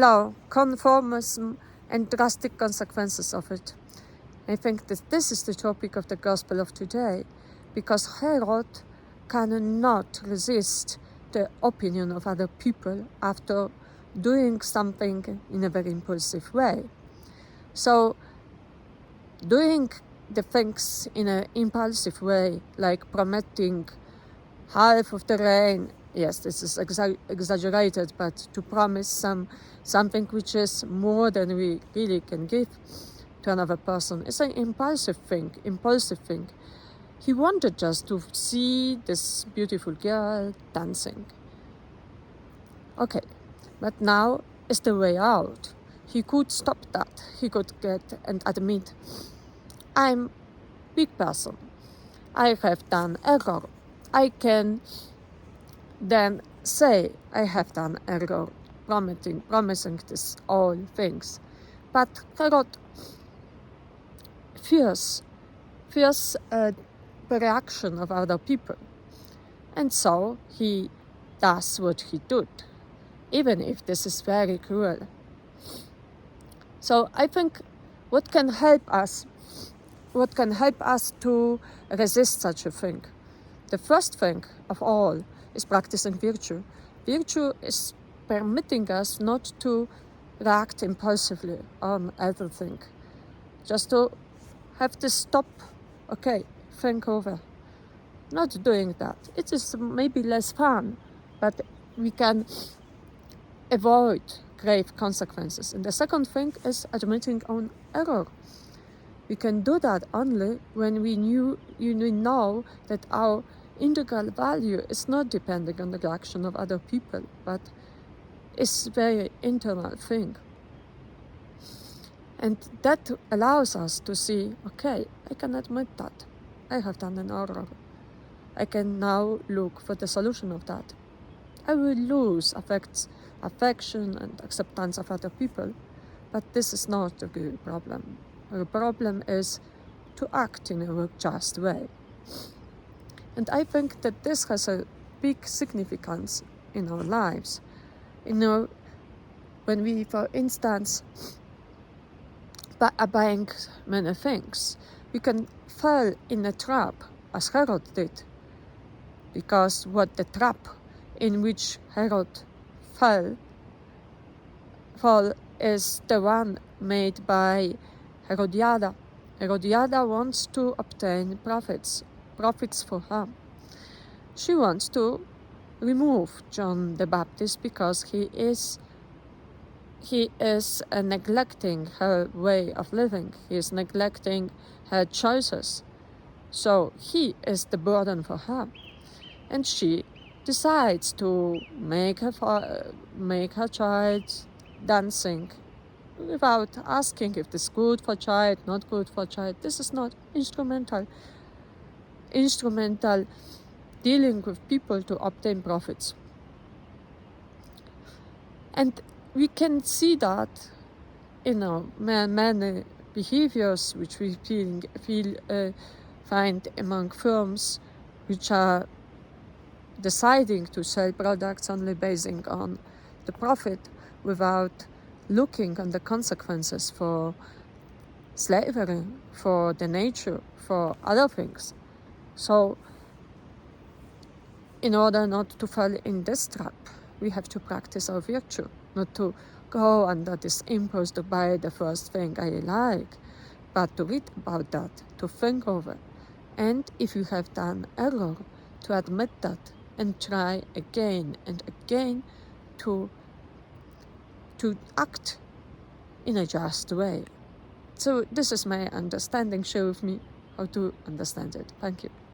Hello, conformism and drastic consequences of it. I think that this is the topic of the Gospel of today, because Herod cannot resist the opinion of other people after doing something in a very impulsive way. So, doing the things in an impulsive way, like promoting half of the rain, yes, this is exaggerated, but to promise something which is more than we really can give to another person is an impulsive thing. He wanted just to see this beautiful girl dancing. Okay, but now is the way out. He could stop that. He could get and admit, I'm big person. I have done error. I can then say I have done error, promising this all things. But Herod fears the reaction of other people. And so he does what he did, even if this is very cruel. So I think what can help us to resist such a thing? The first thing of all is practicing virtue. Virtue is permitting us not to react impulsively on everything. Just to have to stop, okay, think over. Not doing that. It is maybe less fun, but we can avoid grave consequences. And the second thing is admitting on error. We can do that only when we know that our integral value is not depending on the reaction of other people, but is a very internal thing. And that allows us to see, okay, I can admit that. I have done an error. I can now look for the solution of that. I will lose affection and acceptance of other people, but this is not the real problem. The problem is to act in a just way. And I think that this has a big significance in our lives. When we, for instance, buying many things, we can fall in a trap, as Herod did, because what the trap in which Herod fell is the one made by Herodias. Herodias wants to obtain profits for her. She wants to remove John the Baptist because he is neglecting her way of living. He is neglecting her choices. So he is the burden for her. And she decides to make her child dancing without asking if this is good for child, not good for child. This is not instrumental dealing with people to obtain profits. And we can see that in many behaviors which we find among firms which are deciding to sell products only basing on the profit without looking on the consequences for slavery, for the nature, for other things. So, in order not to fall in this trap, we have to practice our virtue, not to go under this impulse to buy the first thing I like, but to read about that, to think over. And if you have done error, to admit that and try again and again to act in a just way. So this is my understanding. Share with me how to understand it. Thank you.